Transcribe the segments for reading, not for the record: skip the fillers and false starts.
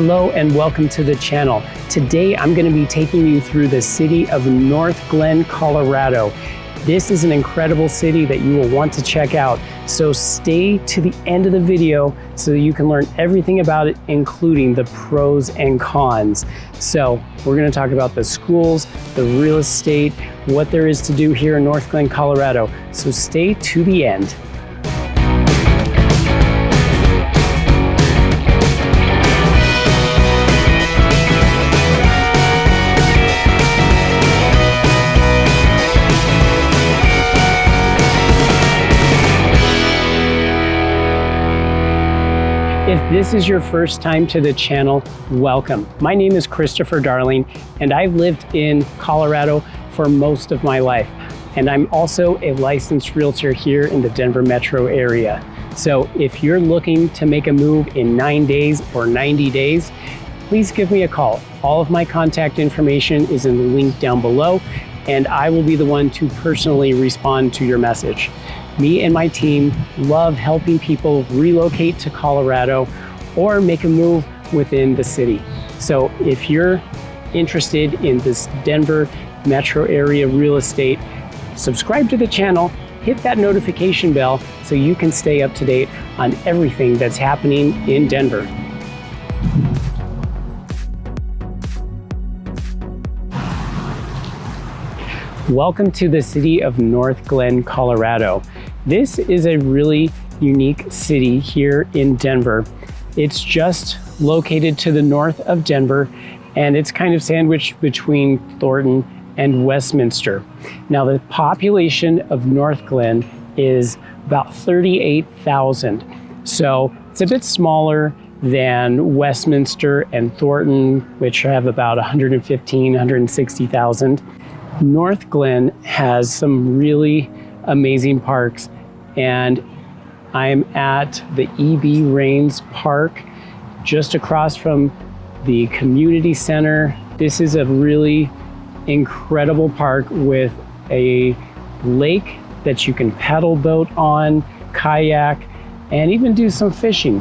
Hello and welcome to the channel. Today I'm going to be taking you through the city of Northglenn, Colorado. This is an incredible city that you will want to check out, so stay to the end of the video so that you can learn everything about it, including the pros and cons. So we're going to talk about the schools, the real estate, what there is to do here in Northglenn, Colorado. So stay to the end. If this is your first time to the channel, welcome. My name is Christopher Darling, and I've lived in Colorado for most of my life. And I'm also a licensed realtor here in the Denver metro area. So if you're looking to make a move in 9 days or 90 days, please give me a call. All of my contact information is in the link down below, and I will be the one to personally respond to your message. Me and my team love helping people relocate to Colorado or make a move within the city. So if you're interested in this Denver metro area real estate, subscribe to the channel, hit that notification bell so you can stay up to date on everything that's happening in Denver. Welcome to the city of Northglenn, Colorado. This is a really unique city here in Denver. It's just located to the north of Denver, and it's kind of sandwiched between Thornton and Westminster. Now, the population of Northglenn is about 38,000. So it's a bit smaller than Westminster and Thornton, which have about 115, 160,000. Northglenn has some really amazing parks, and I'm at the E.B. Rains Park just across from the community center. This is a really incredible park with a lake that you can paddle boat on, kayak, and even do some fishing.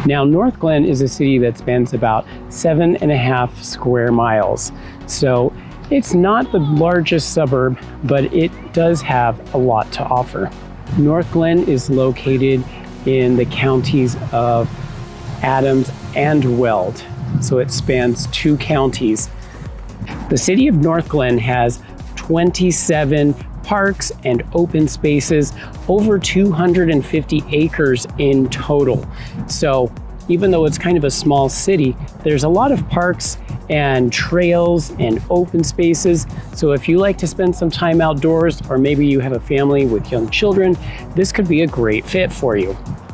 Now, Northglenn is a city that spans about 7.5 square miles. So it's not the largest suburb, but it does have a lot to offer. Northglenn is located in the counties of Adams and Weld, so it spans 2 counties. The city of Northglenn has 27 parks and open spaces, over 250 acres in total. So even though it's kind of a small city, there's a lot of parks and trails and open spaces. So if you like to spend some time outdoors, or maybe you have a family with young children, this could be a great fit for you.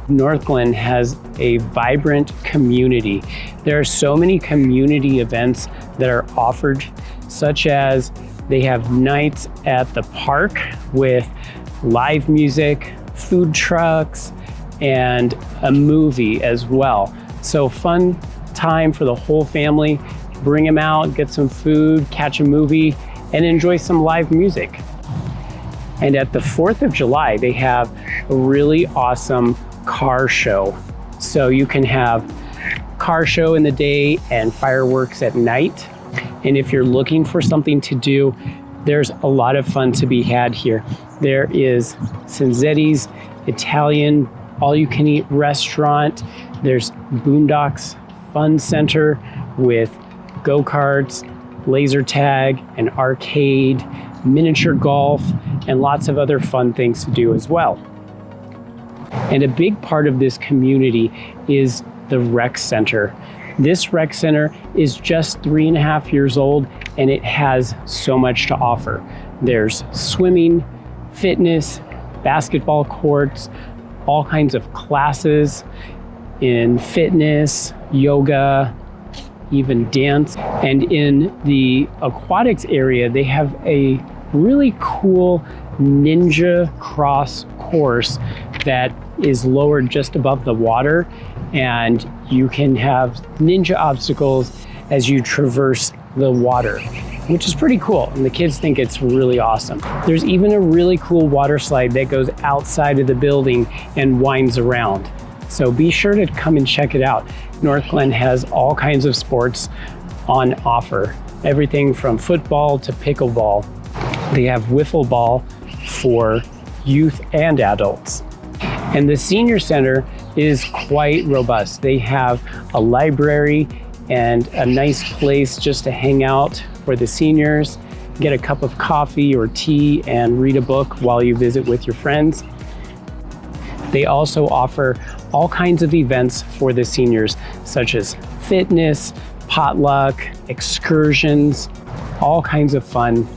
Northglenn has a vibrant community. There are so many community events that are offered, such as they have nights at the park with live music, food trucks, and a movie as well. So fun time for the whole family. Bring them out, get some food, catch a movie, and enjoy some live music. And at the 4th of July, they have a really awesome car show. So you can have car show in the day and fireworks at night. And if you're looking for something to do, there's a lot of fun to be had here. There is Cinzetti's Italian all-you-can-eat restaurant. There's Boondocks Fun Center with go-karts, laser tag, an arcade, miniature golf, and lots of other fun things to do as well. And a big part of this community is the rec center. This rec center is just 3.5 years old, and it has so much to offer. There's swimming, fitness, basketball courts, all kinds of classes in fitness, yoga, even dance. And in the aquatics area, they have a really cool ninja cross course that is lowered just above the water, and you can have ninja obstacles as you traverse the water, which is pretty cool, and the kids think it's really awesome. There's even a really cool water slide that goes outside of the building and winds around. So be sure to come and check it out. Northglenn has all kinds of sports on offer, everything from football to pickleball. They have wiffle ball for youth and adults. And the senior center is quite robust. They have a library and a nice place just to hang out for the seniors, get a cup of coffee or tea and read a book while you visit with your friends. They also offer all kinds of events for the seniors, such as fitness, potluck, excursions, all kinds of fun.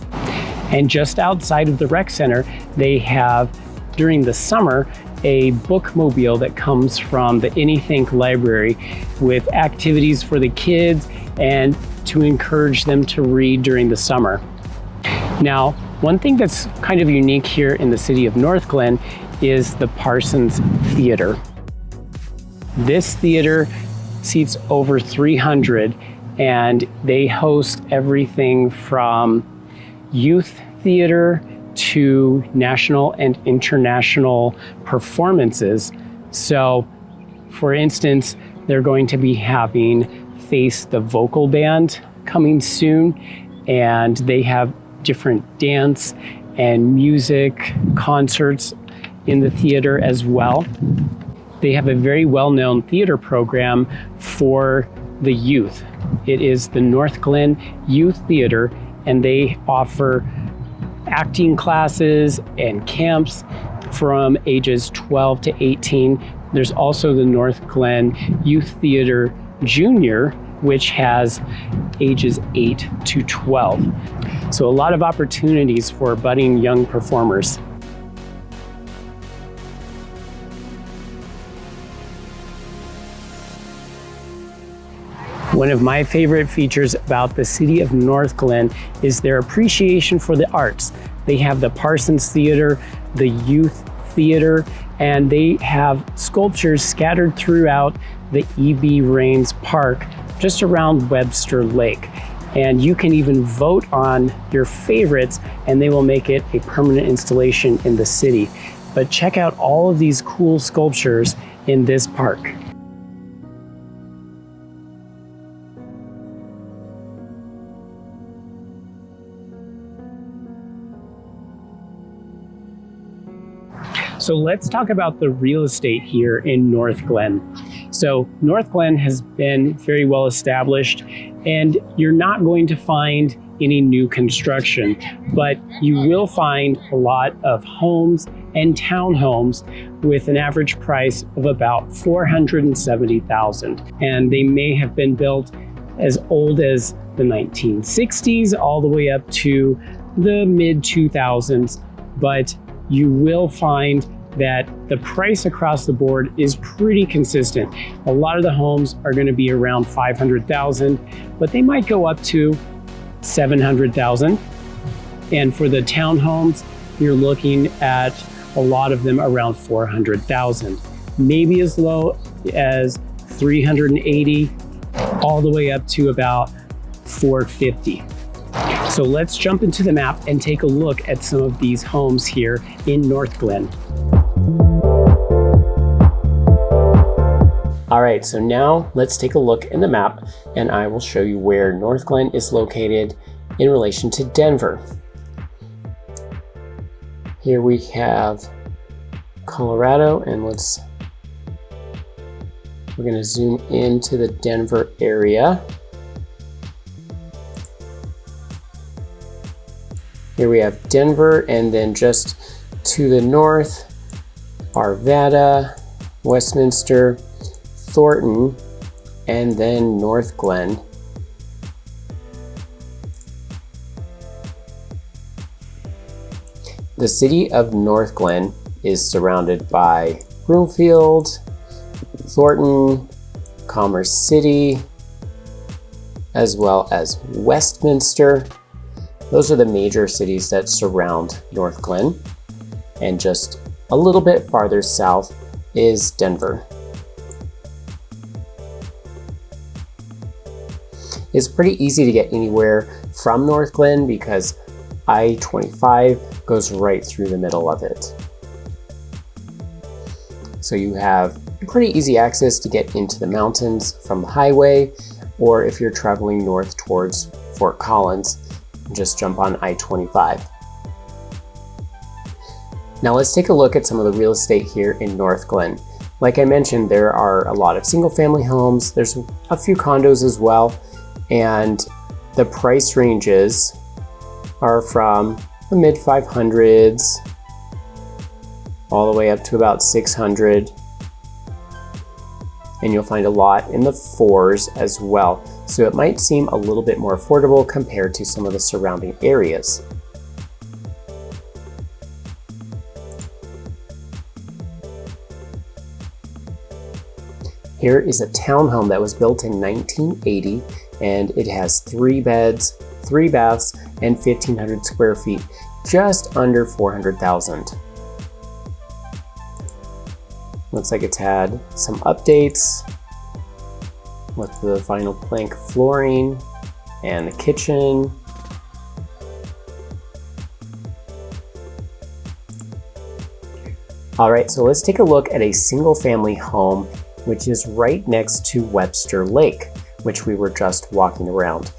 And just outside of the rec center, they have, during the summer, a bookmobile that comes from the Anythink library with activities for the kids and to encourage them to read during the summer. Now, one thing that's kind of unique here in the city of Northglenn is the Parsons Theater. This theater seats over 300 and they host everything from youth theater to national and international performances. So, for instance, they're going to be having Face the Vocal Band coming soon, and they have different dance and music concerts in the theater as well. They have a very well-known theater program for the youth. It is the Northglenn Youth Theater, and they offer acting classes and camps from ages 12 to 18. There's also the Northglenn Youth Theater Junior, which has ages 8 to 12. So a lot of opportunities for budding young performers. One of my favorite features about the city of Northglenn is their appreciation for the arts. They have the Parsons Theater, the Youth Theater, and they have sculptures scattered throughout the E.B. Raines Park, just around Webster Lake. And you can even vote on your favorites and they will make it a permanent installation in the city. But check out all of these cool sculptures in this park. So let's talk about the real estate here in Northglenn. So Northglenn has been very well established, and you're not going to find any new construction, but you will find a lot of homes and townhomes with an average price of about $470,000. And they may have been built as old as the 1960s all the way up to the mid 2000s, but you will find that the price across the board is pretty consistent. A lot of the homes are going to be around $500,000, but they might go up to $700,000. And for the townhomes, you're looking at a lot of them around $400,000, maybe as low as $380,000, all the way up to about $450,000. So let's jump into the map and take a look at some of these homes here in Northglenn. All right, so now let's take a look in the map and I will show you where Northglenn is located in relation to Denver. Here we have Colorado, and we're gonna zoom into the Denver area. Here we have Denver, and then just to the north, Arvada, Westminster, Thornton, and then Northglenn. The city of Northglenn is surrounded by Broomfield, Thornton, Commerce City, as well as Westminster. Those are the major cities that surround Northglenn, and just a little bit farther south is Denver. It's pretty easy to get anywhere from Northglenn because I-25 goes right through the middle of it. So you have pretty easy access to get into the mountains from the highway, or if you're traveling north towards Fort Collins, just jump on I-25. Now let's take a look at some of the real estate here in Northglenn. Like I mentioned, there are a lot of single family homes. There's a few condos as well. And the price ranges are from the mid 500s all the way up to about 600. And you'll find a lot in the 4s as well. So it might seem a little bit more affordable compared to some of the surrounding areas. Here is a townhome that was built in 1980, and it has 3 beds, 3 baths, and 1,500 square feet, just under $400,000. Looks like it's had some updates with the vinyl plank flooring and the kitchen. All right, so let's take a look at a single family home which is right next to Webster Lake, which we were just walking around.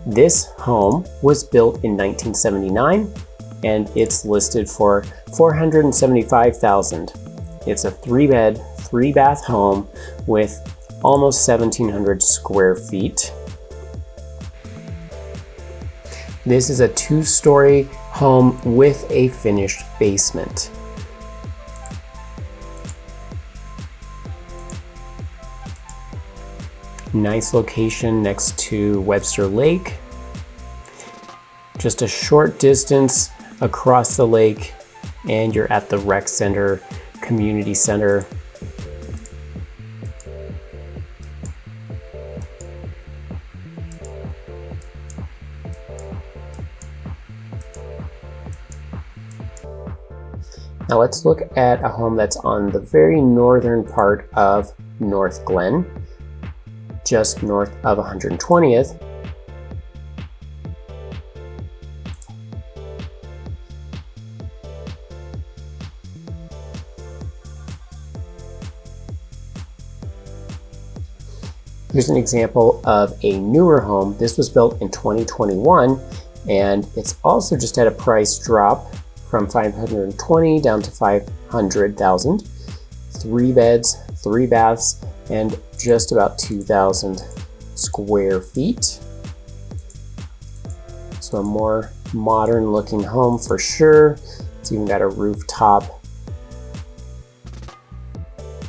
This home was built in 1979 and it's listed for $475,000. It's a 3-bed, 3-bath home with almost 1,700 square feet. This is a 2-story home with a finished basement. Nice location next to Webster Lake. Just a short distance across the lake and you're at the rec center, community center. Now let's look at a home that's on the very northern part of Northglenn, just north of 120th. Here's an example of a newer home. This was built in 2021 and it's also just at a price drop from $520,000 down to $500,000. 3 beds, 3 baths, and just about 2,000 square feet. So a more modern looking home for sure. It's even got a rooftop.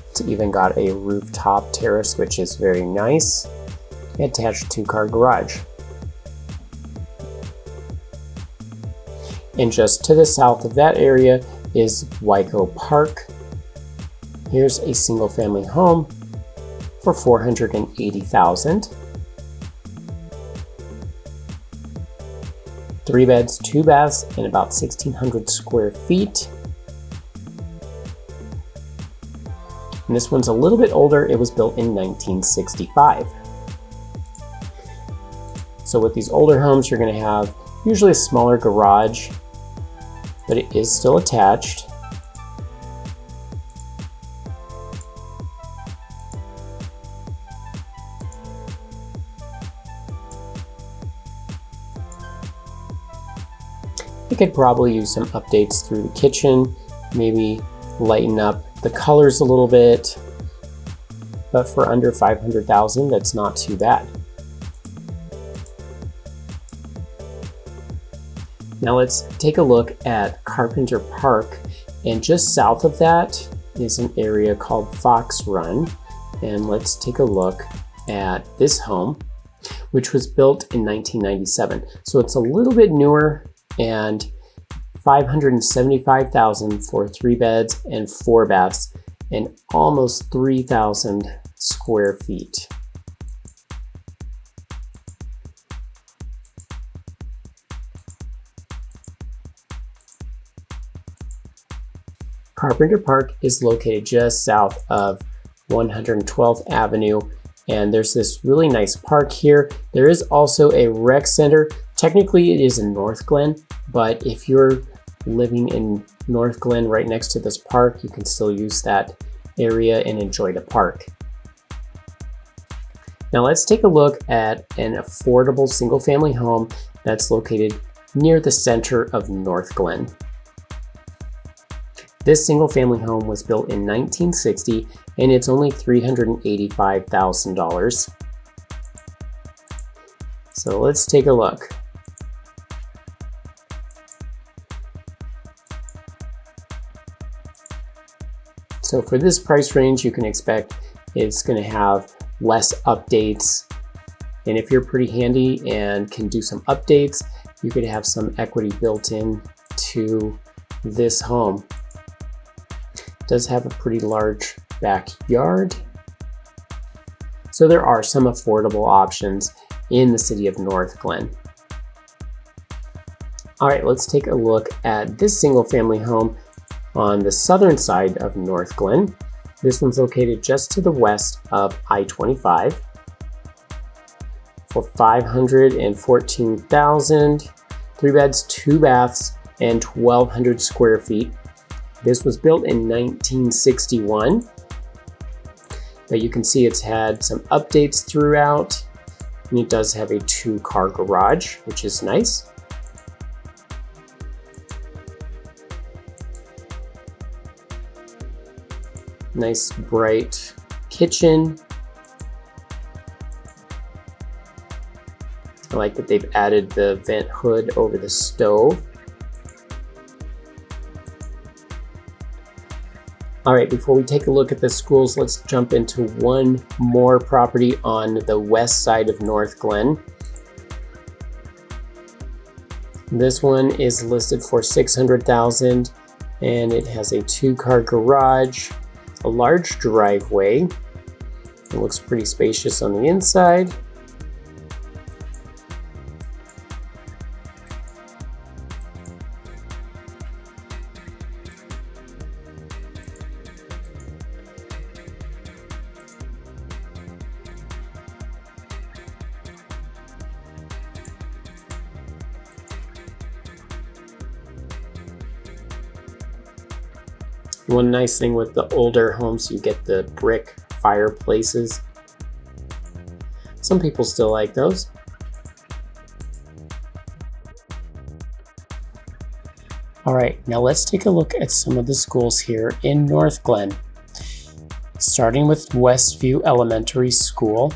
It's even got a rooftop terrace, which is very nice. Attached 2-car garage. And just to the south of that area is Wyco Park. Here's a single family home for $480,000. 3 beds, 2 baths, and about 1,600 square feet. And this one's a little bit older. It was built in 1965. So with these older homes, you're going to have usually a smaller garage, but it is still attached. You could probably use some updates through the kitchen, maybe lighten up the colors a little bit, but for under $500,000, that's not too bad. Now let's take a look at Carpenter Park, and just south of that is an area called Fox Run. And let's take a look at this home, which was built in 1997. So it's a little bit newer, and $575,000 for 3 beds and 4 baths and almost 3,000 square feet. Carpenter Park is located just south of 112th Avenue, and there's this really nice park here. There is also a rec center. Technically it is in Northglenn, but if you're living in Northglenn right next to this park, you can still use that area and enjoy the park. Now let's take a look at an affordable single-family home that's located near the center of Northglenn. This single-family home was built in 1960 and it's only $385,000. So let's take a look. So for this price range, you can expect it's going to have less updates. And if you're pretty handy and can do some updates, you could have some equity built in to this home. It does have a pretty large backyard. So there are some affordable options in the city of Northglenn. All right, let's take a look at this single family home on the southern side of Northglenn. This one's located just to the west of I-25 for $514,000, 3 beds, 2 baths, and 1,200 square feet. This was built in 1961, but you can see it's had some updates throughout, and it does have a 2-car garage, which is nice. Nice bright kitchen. I like that they've added the vent hood over the stove. All right, before we take a look at the schools, let's jump into one more property on the west side of Northglenn. This one is listed for $600,000 and it has a 2-car garage, a large driveway. It looks pretty spacious on the inside. One nice thing with the older homes, you get the brick fireplaces. Some people still like those. All right, now let's take a look at some of the schools here in Northglenn. Starting with Westview Elementary School,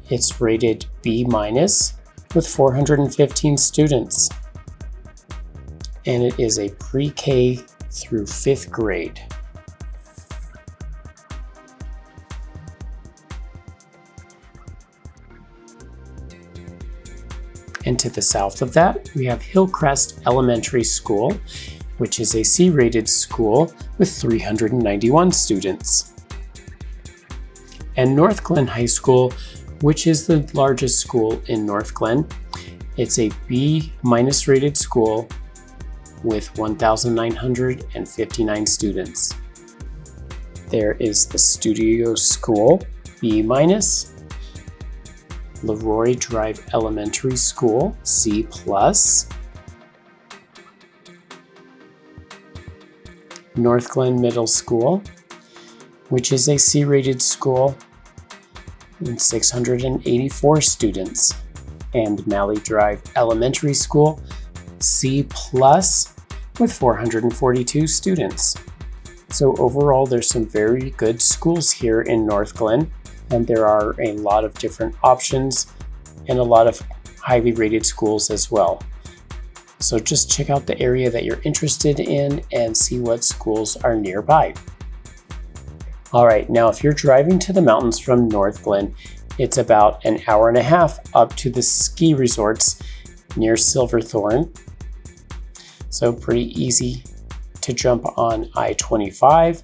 it's rated B- with 415 students. And it is a pre-K through 5th grade. And to the south of that, we have Hillcrest Elementary School, which is a C-rated school with 391 students. And Northglenn High School, which is the largest school in Northglenn. It's a B- rated school with 1,959 students. There is the Studio School, B-, Leroy Drive Elementary School, C+, Northglenn Middle School, which is a C-rated school with 684 students, and Malley Drive Elementary School, C+ with 442 students. So overall, there's some very good schools here in Northglenn, and there are a lot of different options and a lot of highly rated schools as well. So just check out the area that you're interested in and see what schools are nearby. All right, now if you're driving to the mountains from Northglenn, it's about an hour and a half up to the ski resorts near Silverthorne. So pretty easy to jump on I-25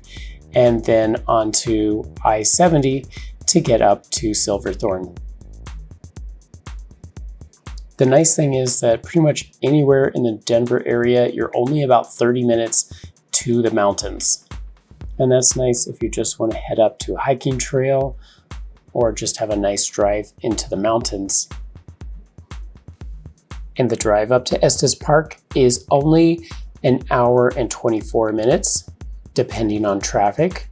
and then onto I-70 to get up to Silverthorne. The nice thing is that pretty much anywhere in the Denver area, you're only about 30 minutes to the mountains. And that's nice if you just want to head up to a hiking trail or just have a nice drive into the mountains. And the drive up to Estes Park is only an hour and 24 minutes, depending on traffic.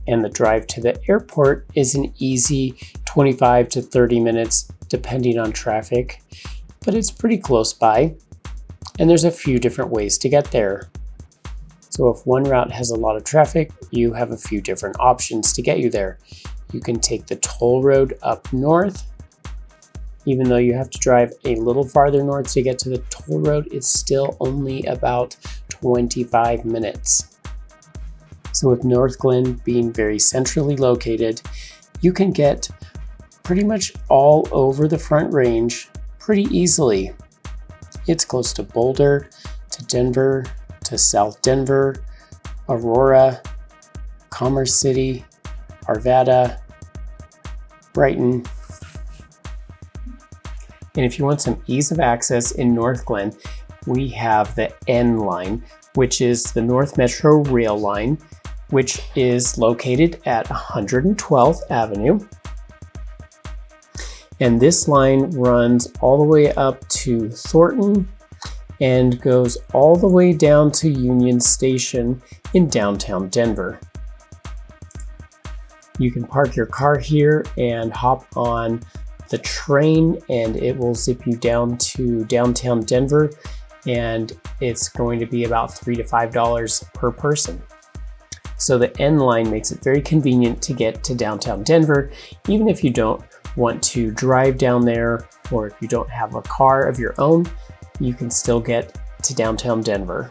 and the drive to the airport is an easy 25 to 30 minutes depending on traffic, but it's pretty close by, and there's a few different ways to get there. So if one route has a lot of traffic, you have a few different options to get you there. You can take the toll road up north. Even though you have to drive a little farther north to get to the toll road, it's still only about 25 minutes. So with Northglenn being very centrally located, you can get pretty much all over the Front Range pretty easily. It's close to Boulder, to Denver, to South Denver, Aurora, Commerce City, Arvada, Brighton. And if you want some ease of access in Northglenn, we have the N line, which is the North Metro Rail line, which is located at 112th Avenue. And this line runs all the way up to Thornton and goes all the way down to Union Station in downtown Denver. You can park your car here and hop on the train, and it will zip you down to downtown Denver, and it's going to be about $3 to $5 per person. So the N line makes it very convenient to get to downtown Denver, even if you don't want to drive down there, or if you don't have a car of your own, you can still get to downtown Denver.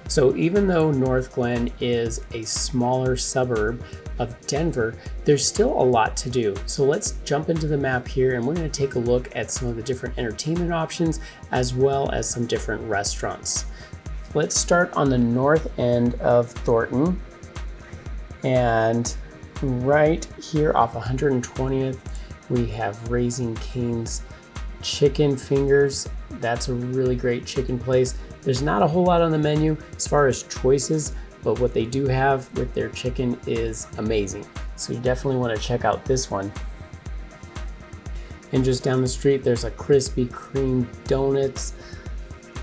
So even though Northglenn is a smaller suburb of Denver, there's still a lot to do. So let's jump into the map here, and we're going to take a look at some of the different entertainment options as well as some different restaurants. Let's start on the north end of Thornton, and right here off 120th we have Raising Cane's Chicken Fingers. That's a really great chicken place. There's not a whole lot on the menu as far as choices, but what they do have with their chicken is amazing. So you definitely want to check out this one. And just down the street, there's a Krispy Kreme Donuts.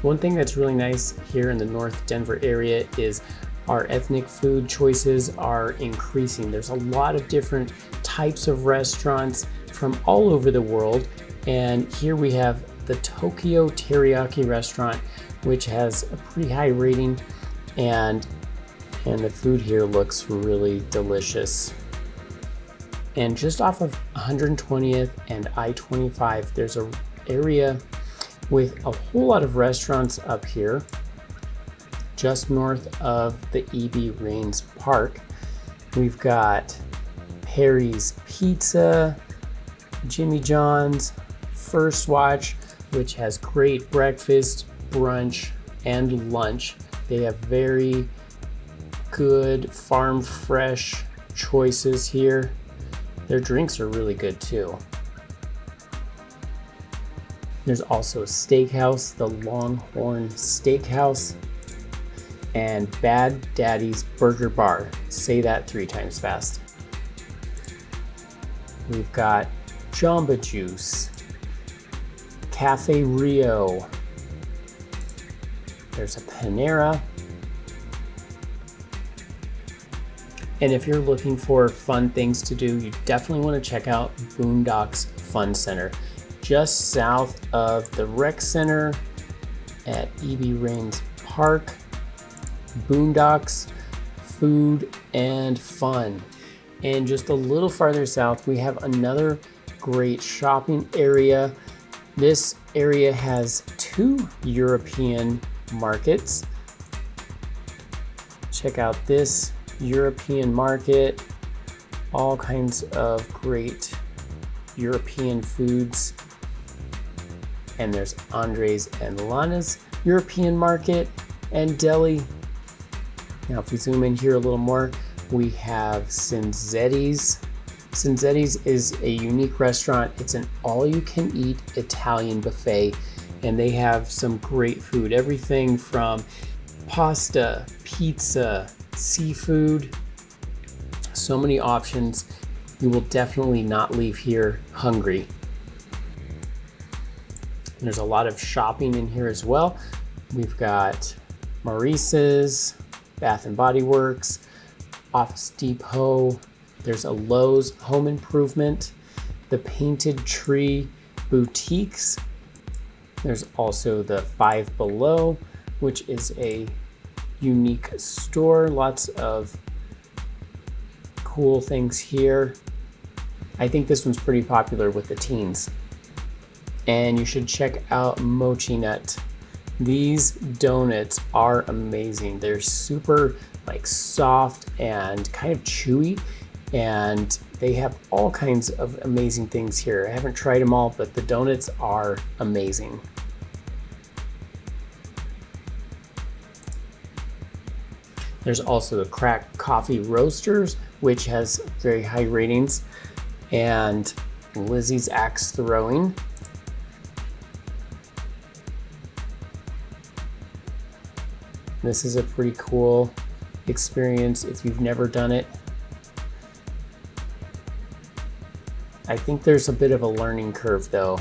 One thing that's really nice here in the North Denver area is our ethnic food choices are increasing. There's a lot of different types of restaurants from all over the world. And here we have the Tokyo Teriyaki restaurant, which has a pretty high rating, and the food here looks really delicious. And just off of 120th and I-25, there's an area with a whole lot of restaurants up here, just north of the E.B. Rains Park. We've got Harry's Pizza, Jimmy John's, First Watch, which has great breakfast, brunch, and lunch. They have very good farm fresh choices here. Their drinks are really good too. There's also a steakhouse, the Longhorn Steakhouse, and Bad Daddy's Burger Bar. Say that 3 times fast. We've got Jamba Juice, Cafe Rio. There's a Panera. And if you're looking for fun things to do, you definitely want to check out Boondocks Fun Center, just south of the rec center at E.B. Rains Park. Boondocks, food and fun. And just a little farther south, we have another great shopping area. This area has 2 European markets. Check out this European market, all kinds of great European foods. And there's Andres and Lana's European market and deli. Now if we zoom in here a little more, we have Cinzetti's. Cinzetti's is a unique restaurant. It's an all-you-can-eat Italian buffet, and they have some great food. Everything from pasta, pizza, seafood, so many options. You will definitely not leave here hungry. There's a lot of shopping in here as well. We've got Maurice's, Bath and Body Works, Office Depot. There's a Lowe's Home Improvement, the Painted Tree Boutiques. There's also the Five Below, which is a unique store. Lots of cool things here. I think this one's pretty popular with the teens. And you should check out Mochi Nut. These donuts are amazing. They're super like soft and kind of chewy, and they have all kinds of amazing things here. I haven't tried them all, but the donuts are amazing. There's also the Cracked Coffee Roasters, which has very high ratings, and Lizzie's Axe Throwing. This is a pretty cool experience if you've never done it. I think there's a bit of a learning curve though,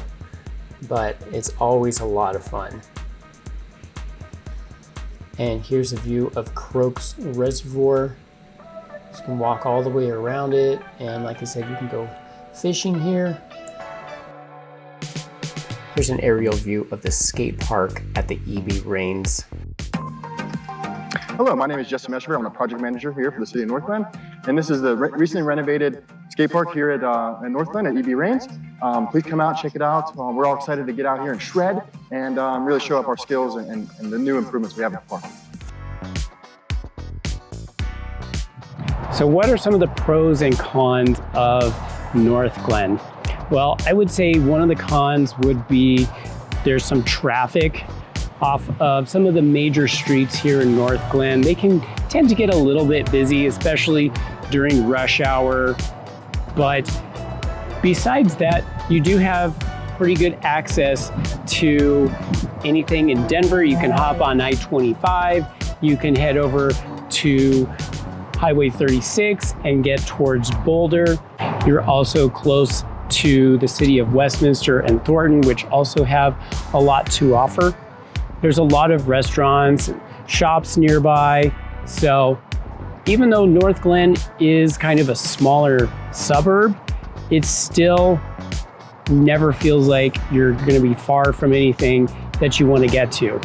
but it's always a lot of fun. And here's a view of Croaks Reservoir. You can walk all the way around it, and like I said, you can go fishing here. Here's an aerial view of the skate park at the EB Rains. Hello, my name is Jesse Mesher. I'm a project manager here for the city of Northglenn, and this is the recently renovated skate park here at Northglenn at EB Rains. Please come out, check it out. We're all excited to get out here and shred and really show up our skills and the new improvements we have in the park. So what are some of the pros and cons of Northglenn? Well, I would say one of the cons would be there's some traffic off of some of the major streets here in Northglenn. They can tend to get a little bit busy, especially during rush hour. But besides that, you do have pretty good access to anything in Denver. You can hop on I-25, you can head over to Highway 36 and get towards Boulder. You're also close to the city of Westminster and Thornton, which also have a lot to offer. There's a lot of restaurants, shops nearby. So even though Northglenn is kind of a smaller suburb, it still never feels like you're gonna be far from anything that you wanna get to.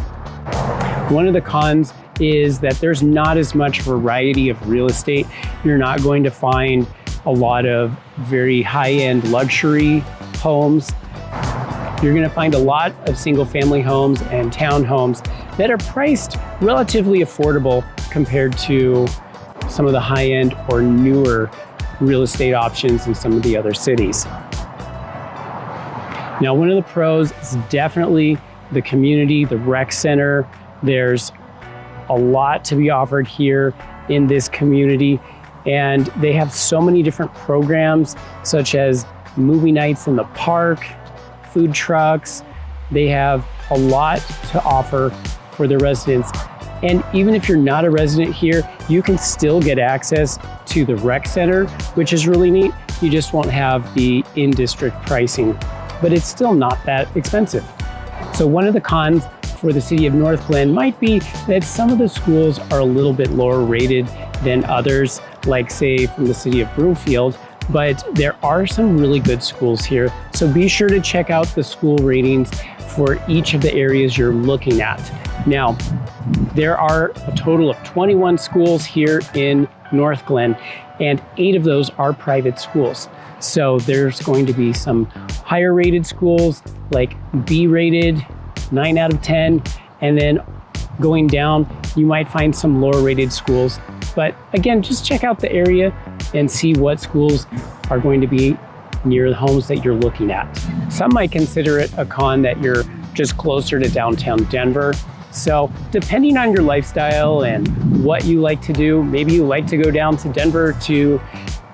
One of the cons is that there's not as much variety of real estate. You're not going to find a lot of very high-end luxury homes. You're gonna find a lot of single-family homes and townhomes that are priced relatively affordable compared to some of the high-end or newer real estate options in some of the other cities. Now, one of the pros is definitely the community, the rec center. There's a lot to be offered here in this community, and they have so many different programs such as movie nights in the park, food trucks. They have a lot to offer for the residents. And even if you're not a resident here, you can still get access to the rec center, which is really neat. You just won't have the in-district pricing, but it's still not that expensive. So one of the cons for the city of Northglenn might be that some of the schools are a little bit lower rated than others, like say from the city of Broomfield, but there are some really good schools here. So be sure to check out the school ratings for each of the areas you're looking at. Now, there are a total of 21 schools here in Northglenn, and 8 of those are private schools. So there's going to be some higher rated schools like B rated, 9 out of 10, and then going down, you might find some lower rated schools. But again, just check out the area and see what schools are going to be near the homes that you're looking at. Some might consider it a con that you're just closer to downtown Denver. So depending on your lifestyle and what you like to do, maybe you like to go down to Denver to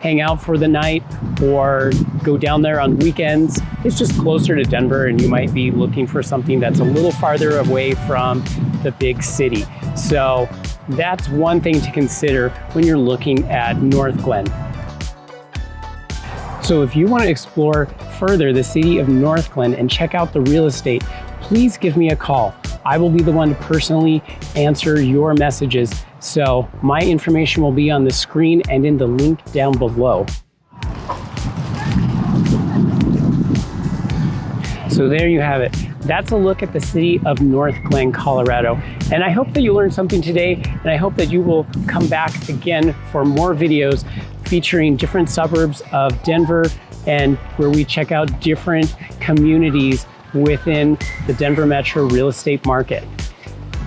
hang out for the night or go down there on weekends. It's just closer to Denver, and you might be looking for something that's a little farther away from the big city. So that's one thing to consider when you're looking at Northglenn. So if you want to explore further the city of Northglenn and check out the real estate, please give me a call. I will be the one to personally answer your messages. So my information will be on the screen and in the link down below. So there you have it. That's a look at the city of Northglenn, Colorado. And I hope that you learned something today, and I hope that you will come back again for more videos featuring different suburbs of Denver and where we check out different communities within the Denver metro real estate market.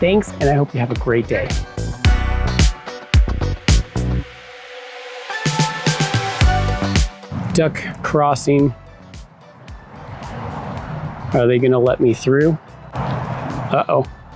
Thanks, and I hope you have a great day. Duck crossing. Are they gonna let me through? Uh-oh.